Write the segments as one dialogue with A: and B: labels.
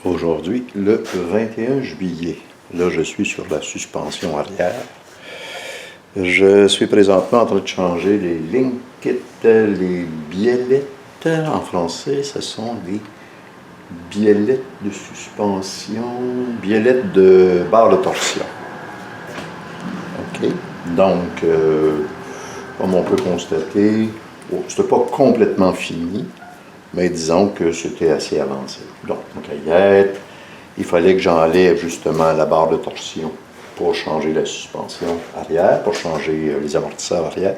A: Aujourd'hui, le 21 juillet. Là, je suis sur la suspension arrière. Je suis présentement en train de changer les linkits, les biellettes. En français, ce sont des biellettes de suspension, biellettes de barre de torsion. OK? Donc, comme on peut constater, c'était pas complètement fini, mais disons que c'était assez avancé. Donc, il fallait que j'enlève justement la barre de torsion pour changer la suspension arrière, pour changer les amortisseurs arrière.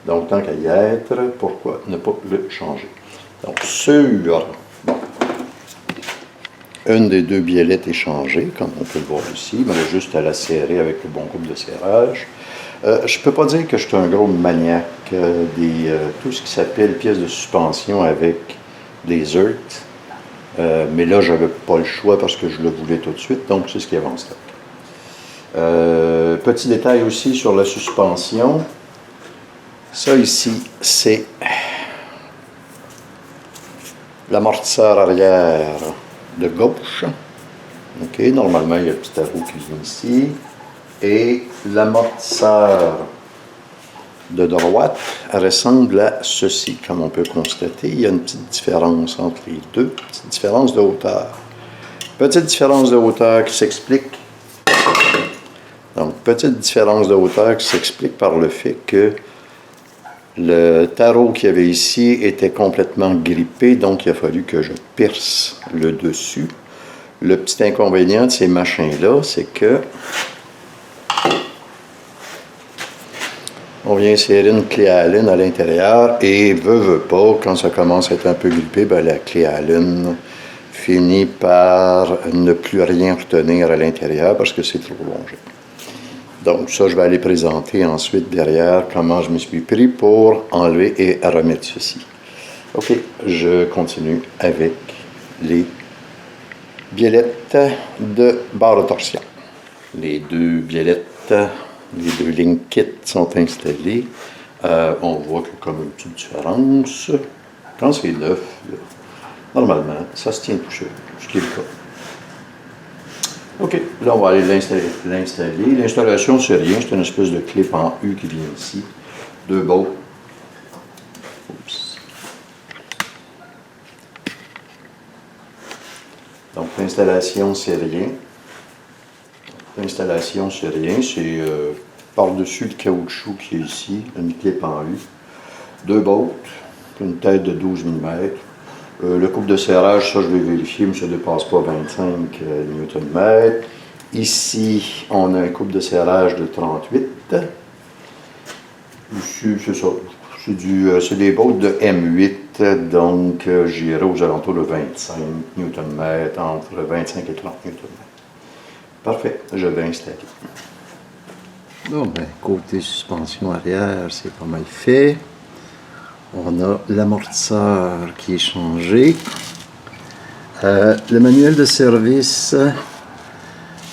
A: Donc, tant qu'à y être, pourquoi ne pas le changer? Donc, une des deux biellettes est changée, comme on peut le voir ici. Il a juste à la serrer avec le bon couple de serrage. Je ne peux pas dire que je suis un gros maniaque tout ce qui s'appelle pièces de suspension avec des earths. Mais là, je n'avais pas le choix parce que je le voulais tout de suite, donc c'est ce qui est en stock. Petit détail aussi sur la suspension. Ça ici, c'est l'amortisseur arrière de gauche. OK, normalement, il y a le petit arrow qui vient ici. Et l'amortisseur de droite ressemble à ceci, comme on peut constater. Il y a une petite différence entre les deux, petite différence de hauteur. Petite différence de hauteur qui s'explique. Donc, petite différence de hauteur qui s'explique par le fait que le tarot qu'il y avait ici était complètement grippé, donc il a fallu que je perce le dessus. Le petit inconvénient de ces machins-là, c'est que on vient serrer une clé à Allen à l'intérieur et veut pas, quand ça commence à être un peu grippé, ben la clé à Allen finit par ne plus rien retenir à l'intérieur parce que c'est trop longé. Donc ça, je vais aller présenter ensuite derrière comment je me suis pris pour enlever et remettre ceci. OK, je continue avec les biellettes de barre de torsion. Les deux biellettes, les deux linkits sont installés. On voit qu'il y a comme une petite différence. Quand c'est neuf, là, normalement, ça se tient tout seul, ce qui est le cas. OK, là, on va aller l'installer. L'installation, c'est rien, c'est une espèce de clip en U qui vient ici. Deux bolts. Oups. Donc, l'installation, c'est rien. L'installation, c'est rien. C'est par-dessus le caoutchouc qui est ici, une clip en U. Deux bolts, une tête de 12 mm. Le couple de serrage, ça je vais vérifier, mais ça ne dépasse pas 25 Nm. Ici, on a un couple de serrage de 38. Ici, c'est ça. C'est des bolts de M8, donc j'irai aux alentours de 25 Nm, entre 25 et 30 Nm. Parfait, je vais installer. Bon, ben, côté suspension arrière, c'est pas mal fait. On a l'amortisseur qui est changé. Le manuel de service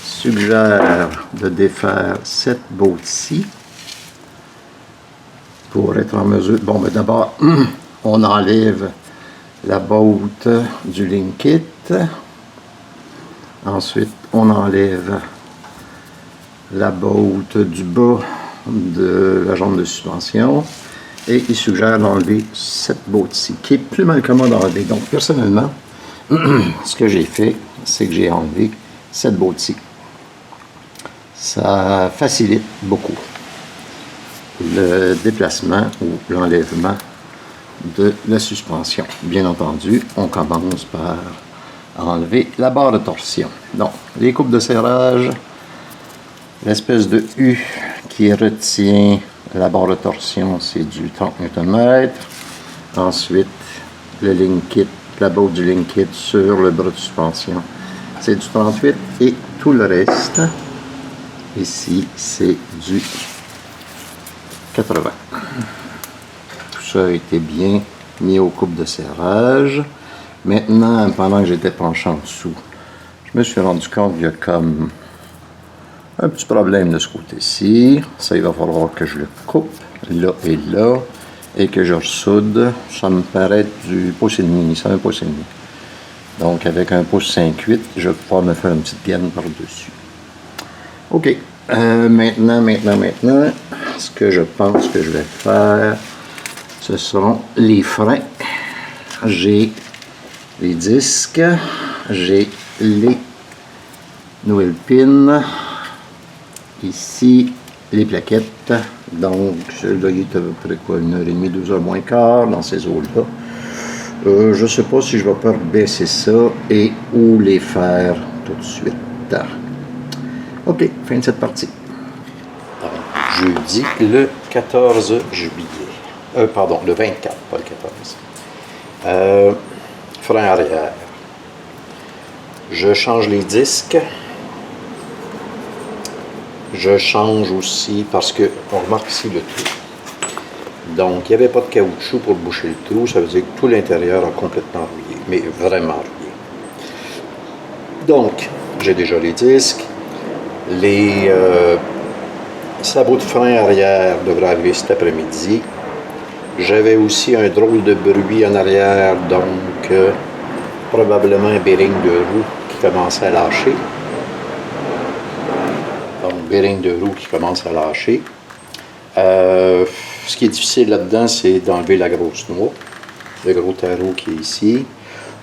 A: suggère de défaire cette botte-ci pour être en mesure... Bon, ben d'abord, on enlève la botte du linkit. Ensuite, on enlève la botte du bas de la jambe de suspension. Et il suggère d'enlever cette botte-ci, qui est plus mal commode à enlever. Donc, personnellement, ce que j'ai fait, c'est que j'ai enlevé cette botte-ci. Ça facilite beaucoup le déplacement ou l'enlèvement de la suspension. Bien entendu, on commence par enlever la barre de torsion. Donc, les coupes de serrage, l'espèce de U qui retient la barre de torsion, c'est du 30 Nm. Ensuite, le linkit, la botte du linkit sur le bras de suspension, c'est du 38. Et tout le reste, ici, c'est du 80. Tout ça a été bien mis au couple de serrage. Maintenant, pendant que j'étais penché en dessous, je me suis rendu compte qu'il y a comme un petit problème de ce côté-ci. Ça, il va falloir que je le coupe là et que je ressoude. Ça me paraît du pouce et demi, ça fait un pouce et demi. Donc avec un pouce 5/8, je vais pouvoir me faire une petite gaine par-dessus. OK. Maintenant, ce que je pense que je vais faire, ce seront les freins. J'ai les disques, j'ai les nouvelles pins, ici les plaquettes, donc celui-là il est à peu près quoi, 1h30, 2h moins quart dans ces eaux-là. Je ne sais pas si je vais pas baisser ça et ou les faire tout de suite. OK, fin de cette partie. Donc, jeudi le 14 juillet. Pardon, le 24, pas le 14. Frein arrière. Je change les disques. Je change aussi parce que, on remarque ici le trou. Donc, il n'y avait pas de caoutchouc pour boucher le trou. Ça veut dire que tout l'intérieur a complètement rouillé, mais vraiment rouillé. Donc, j'ai déjà les disques. Les sabots de frein arrière devraient arriver cet après-midi. J'avais aussi un drôle de bruit en arrière, donc probablement un bearing de roue qui commençait à lâcher. Donc, bearing de roue qui commence à lâcher. Ce qui est difficile là-dedans, c'est d'enlever la grosse noix, le gros tarot qui est ici.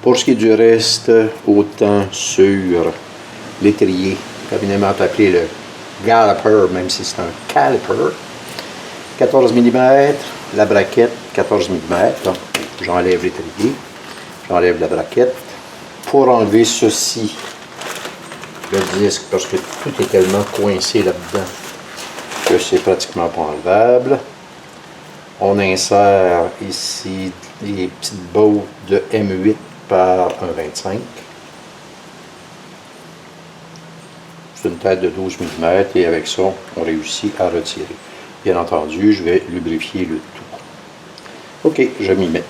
A: Pour ce qui est du reste, autant sur l'étrier, communément appelé le galloper, même si c'est un caliper, 14 mm, la braquette 14 mm, donc j'enlève l'étrier, j'enlève la braquette. Pour enlever ceci, le disque, parce que tout est tellement coincé là-dedans que c'est pratiquement pas enlevable. On insère ici les petites bottes de M8 par 1,25. C'est une tête de 12 mm et avec ça, on réussit à retirer. Bien entendu, je vais lubrifier le tout. OK, je m'y mets.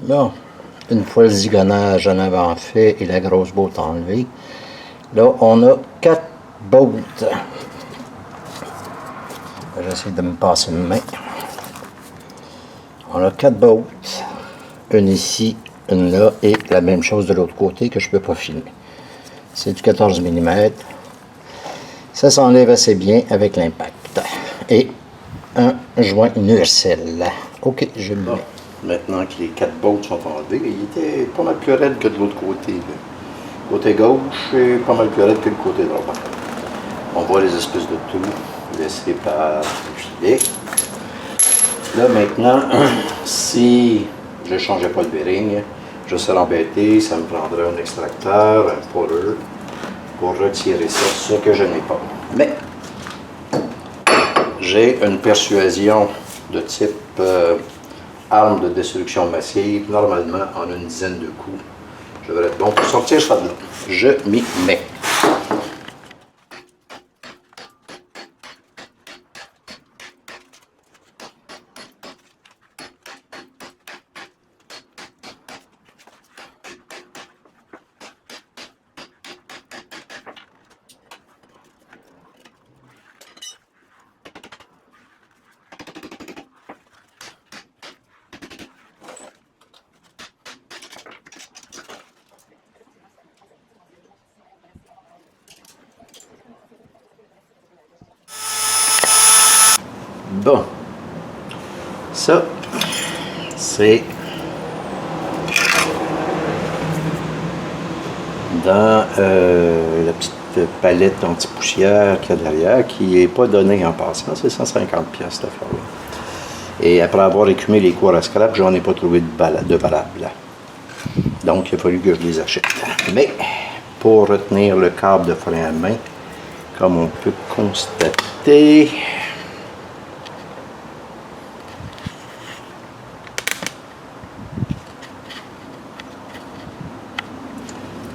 B: Bon, une fois le zigonnage en avant fait et la grosse botte enlevée, là on a 4 bottes. J'essaie de me passer une main. On a 4 bottes. Une ici, une là et la même chose de l'autre côté que je ne peux pas filmer. C'est du 14 mm. Ça s'enlève assez bien avec l'impact. Et un joint universel. Ok, je le mets.
A: Maintenant que les 4 bottes sont enlevées, il était pas mal plus raide que de l'autre côté. Le côté gauche est pas mal plus raide que le côté droit. On voit les espèces de trous laissés par le filet. Là maintenant, si je ne changeais pas le bearing, je serais embêté, ça me prendrait un extracteur, un puller, pour retirer ça, ce que je n'ai pas. Mais j'ai une persuasion de type arme de destruction massive. Normalement, en une dizaine de coups, je devrais être bon pour sortir ça de là. Je m'y mets. Bon, ça, c'est dans la petite palette anti-poussière qu'il y a derrière, qui n'est pas donnée en passant, c'est 150$ cette affaire-là. Et après avoir écumé les cours à scrap, j'en ai pas trouvé de valable. Donc, il a fallu que je les achète. Mais, pour retenir le câble de frein à main, comme on peut constater,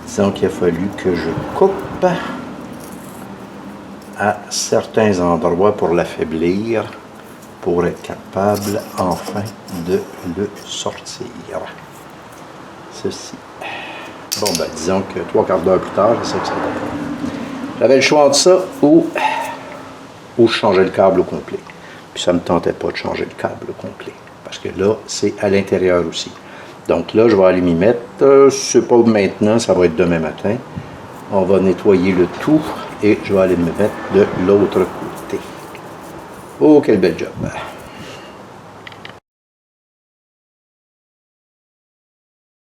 A: disons qu'il a fallu que je coupe à certains endroits pour l'affaiblir, pour être capable enfin de le sortir. Ceci. Bon, ben disons que 3/4 d'heure plus tard, c'est ça que ça donne. J'avais le choix entre ça ou je changeais le câble au complet. Puis ça ne me tentait pas de changer le câble au complet, parce que là, c'est à l'intérieur aussi. Donc là, je vais aller m'y mettre. C'est pas maintenant, ça va être demain matin. On va nettoyer le tout et je vais aller me mettre de l'autre côté. Oh, quel bel job!